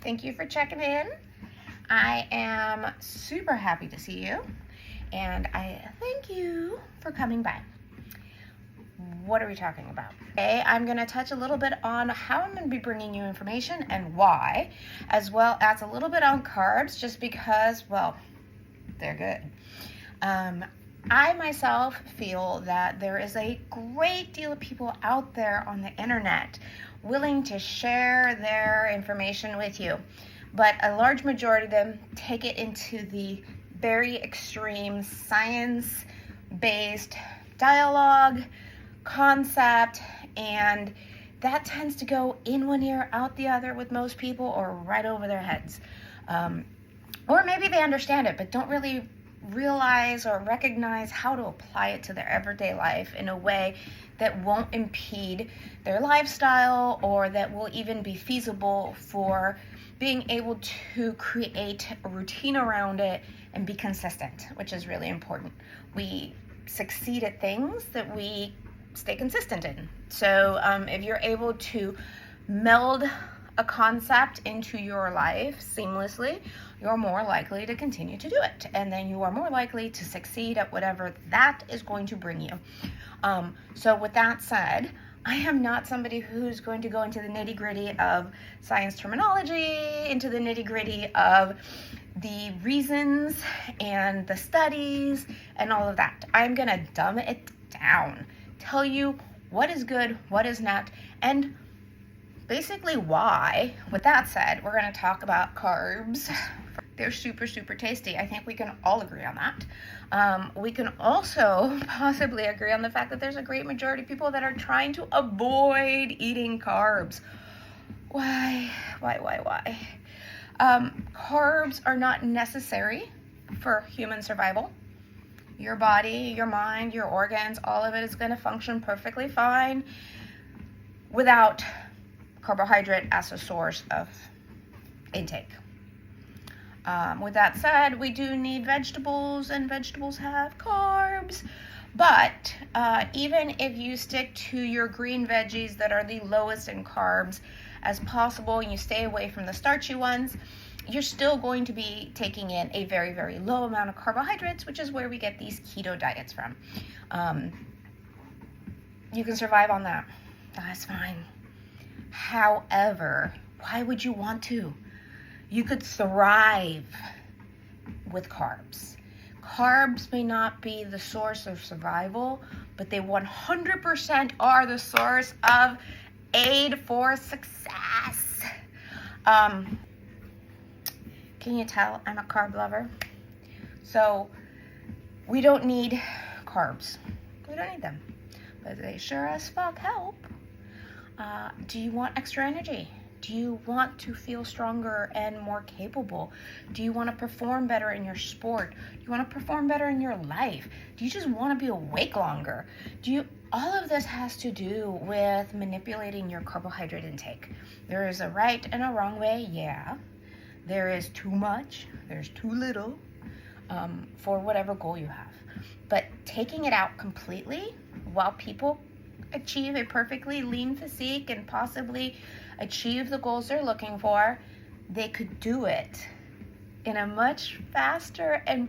Thank you for checking in. I am super happy to see you, and I thank you for coming by. What are we talking about? Today, I'm going to touch a little bit on how I'm going to be bringing you information and why, as well as a little bit on carbs, just because, well, they're good. I myself feel that there is a great deal of people out there on the internet willing to share their information with you, but a large majority of them take it into the very extreme science-based dialogue, concept, and that tends to go in one ear, out the other with most people, or right over their heads. Or maybe they understand it, but don't really realize or recognize how to apply it to their everyday life in a way that won't impede their lifestyle, or that will even be feasible for being able to create a routine around it and be consistent, which is really important. We succeed at things that we stay consistent in. So if you're able to meld a concept into your life seamlessly, you're more likely to continue to do it. And then you are more likely to succeed at whatever that is going to bring you. So with that said, I am not somebody who's going to go into the nitty-gritty of science terminology, into the nitty-gritty of the reasons and the studies and all of that. I'm going to dumb it down, tell you what is good, what is not, and basically why. With that said, we're going to talk about carbs. They're super, super tasty. I think we can all agree on that. We can also possibly agree on the fact that there's a great majority of people that are trying to avoid eating carbs. Why? Carbs are not necessary for human survival. Your body, your mind, your organs, all of it is going to function perfectly fine without carbohydrate as a source of intake. With that said, we do need vegetables, and vegetables have carbs. But even if you stick to your green veggies that are the lowest in carbs as possible, and you stay away from the starchy ones, you're still going to be taking in a very, very low amount of carbohydrates, which is where we get these keto diets from. You can survive on that. That's fine. However, why would you want to? You could thrive with carbs. Carbs may not be the source of survival, but they 100% are the source of aid for success. Can you tell I'm a carb lover? So we don't need carbs. We don't need them, but they sure as fuck help. Do you want extra energy? Do you want to feel stronger and more capable? Do you want to perform better in your sport? Do you want to perform better in your life? Do you just want to be awake longer? All of this has to do with manipulating your carbohydrate intake. There is a right and a wrong way, yeah. There is too much, there's too little, for whatever goal you have. But taking it out completely, while people achieve a perfectly lean physique and possibly achieve the goals they're looking for, they could do it in a much faster and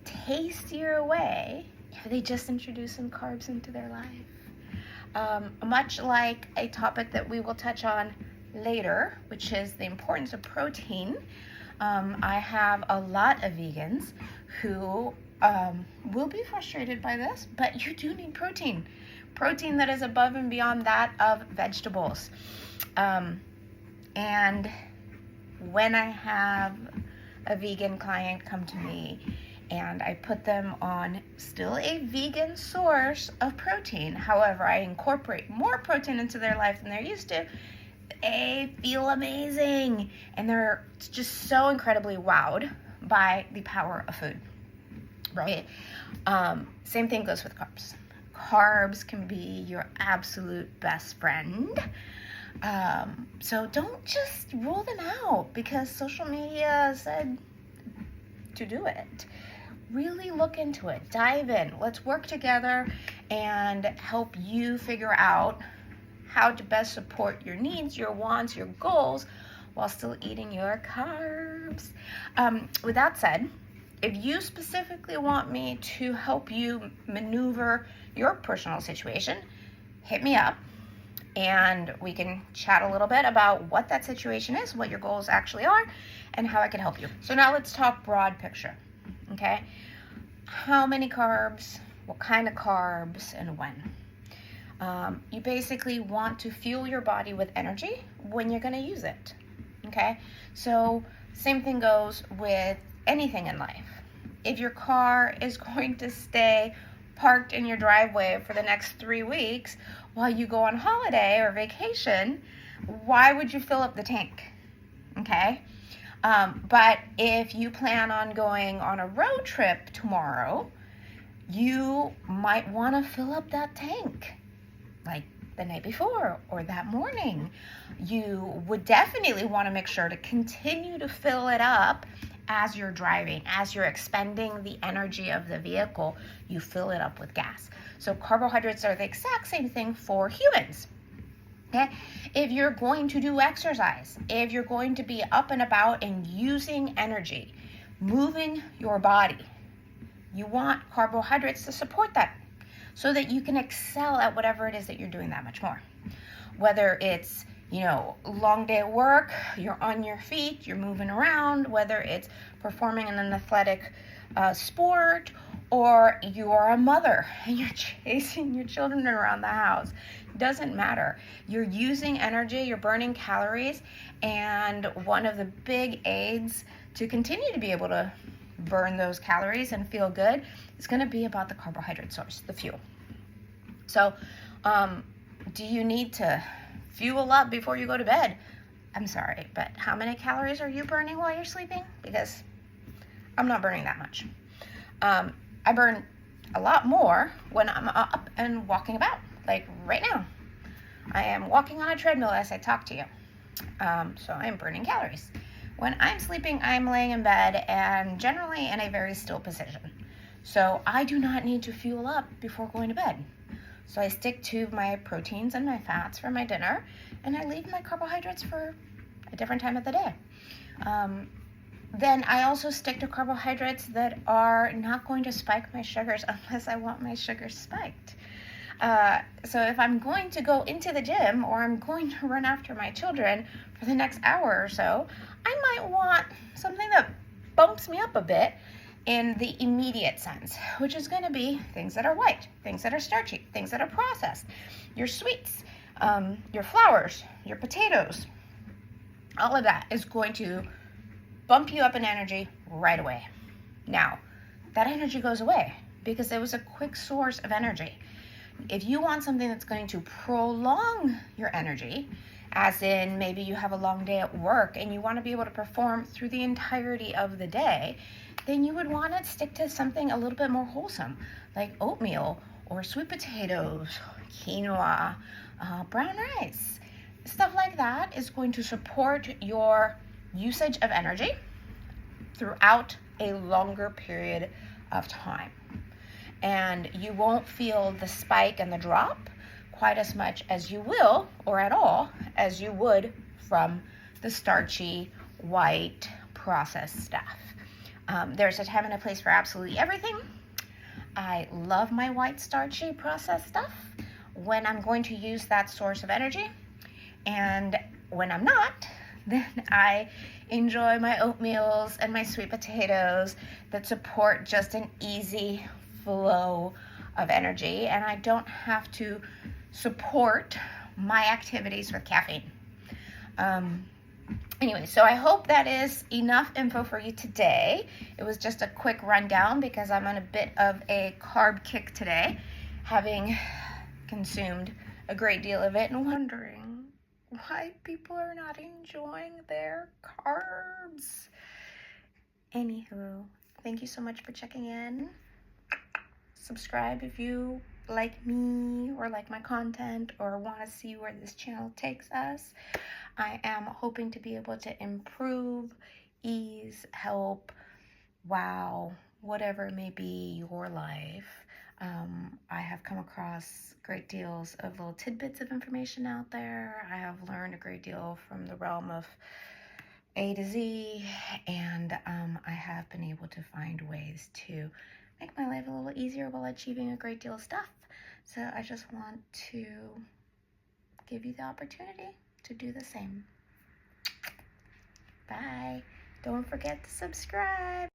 tastier way if they just introduce some carbs into their life. Much like a topic that we will touch on later, which is the importance of protein. I have a lot of vegans who will be frustrated by this, but you do need protein that is above and beyond that of vegetables. And when I have a vegan client come to me and I put them on still a vegan source of protein, however, I incorporate more protein into their life than they're used to, they feel amazing. And they're just so incredibly wowed by the power of food, right? Same thing goes with carbs. Carbs can be your absolute best friend. So don't just rule them out because social media said to do it. Really look into it. Dive in. Let's work together and help you figure out how to best support your needs, your wants, your goals, while still eating your carbs. With that said, if you specifically want me to help you maneuver your personal situation, hit me up and we can chat a little bit about what that situation is, what your goals actually are, and how I can help you. So now let's talk broad picture, okay? How many carbs, what kind of carbs, and when? You basically want to fuel your body with energy when you're going to use it, okay? So same thing goes with anything in life. If your car is going to stay parked in your driveway for the next 3 weeks while you go on holiday or vacation, why would you fill up the tank? Okay? But if you plan on going on a road trip tomorrow, you might want to fill up that tank like the night before or that morning. You would definitely want to make sure to continue to fill it up as you're driving, as you're expending the energy of the vehicle, you fill it up with gas. So carbohydrates are the exact same thing for humans. Okay? If you're going to do exercise, if you're going to be up and about and using energy, moving your body, you want carbohydrates to support that so that you can excel at whatever it is that you're doing that much more. Whether it's long day at work, you're on your feet, you're moving around, whether it's performing in an athletic sport, or you're a mother and you're chasing your children around the house. Doesn't matter. You're using energy, you're burning calories, and one of the big aids to continue to be able to burn those calories and feel good is going to be about the carbohydrate source, the fuel. So, do you need to fuel up before you go to bed? I'm sorry, but how many calories are you burning while you're sleeping? Because I'm not burning that much. I burn a lot more when I'm up and walking about. Like right now, I am walking on a treadmill as I talk to you. So I'm burning calories. When I'm sleeping, I'm laying in bed and generally in a very still position. So I do not need to fuel up before going to bed. So I stick to my proteins and my fats for my dinner, and I leave my carbohydrates for a different time of the day. Then I also stick to carbohydrates that are not going to spike my sugars unless I want my sugars spiked. So if I'm going to go into the gym or I'm going to run after my children for the next hour or so, I might want something that bumps me up a bit in the immediate sense, which is going to be things that are white, things that are starchy, things that are processed, your sweets, your flours, your potatoes. All of that is going to bump you up in energy right away. Now, that energy goes away because it was a quick source of energy. If you want something that's going to prolong your energy, as in maybe you have a long day at work and you want to be able to perform through the entirety of the day, then you would want to stick to something a little bit more wholesome, like oatmeal or sweet potatoes, quinoa, brown rice. Stuff like that is going to support your usage of energy throughout a longer period of time. And you won't feel the spike and the drop quite as much as you will, or at all, as you would from the starchy, white, processed stuff. There's a time and a place for absolutely everything. I love my white, starchy, processed stuff when I'm going to use that source of energy. And when I'm not, then I enjoy my oatmeals and my sweet potatoes that support just an easy flow of energy, and I don't have to support my activities with caffeine. Anyway, so I hope that is enough info for you today. It was just a quick rundown because I'm on a bit of a carb kick today, having consumed a great deal of it and wondering why people are not enjoying their carbs. Anywho, thank you so much for checking in. Subscribe if you like me or like my content or want to see where this channel takes us. I am hoping to be able to improve, ease, help, wow, whatever it may be your life. I have come across great deals of little tidbits of information out there. I have learned a great deal from the realm of A to Z, and I have been able to find ways to make my life a little easier while achieving a great deal of stuff. So I just want to give you the opportunity to do the same. Bye. Don't forget to subscribe.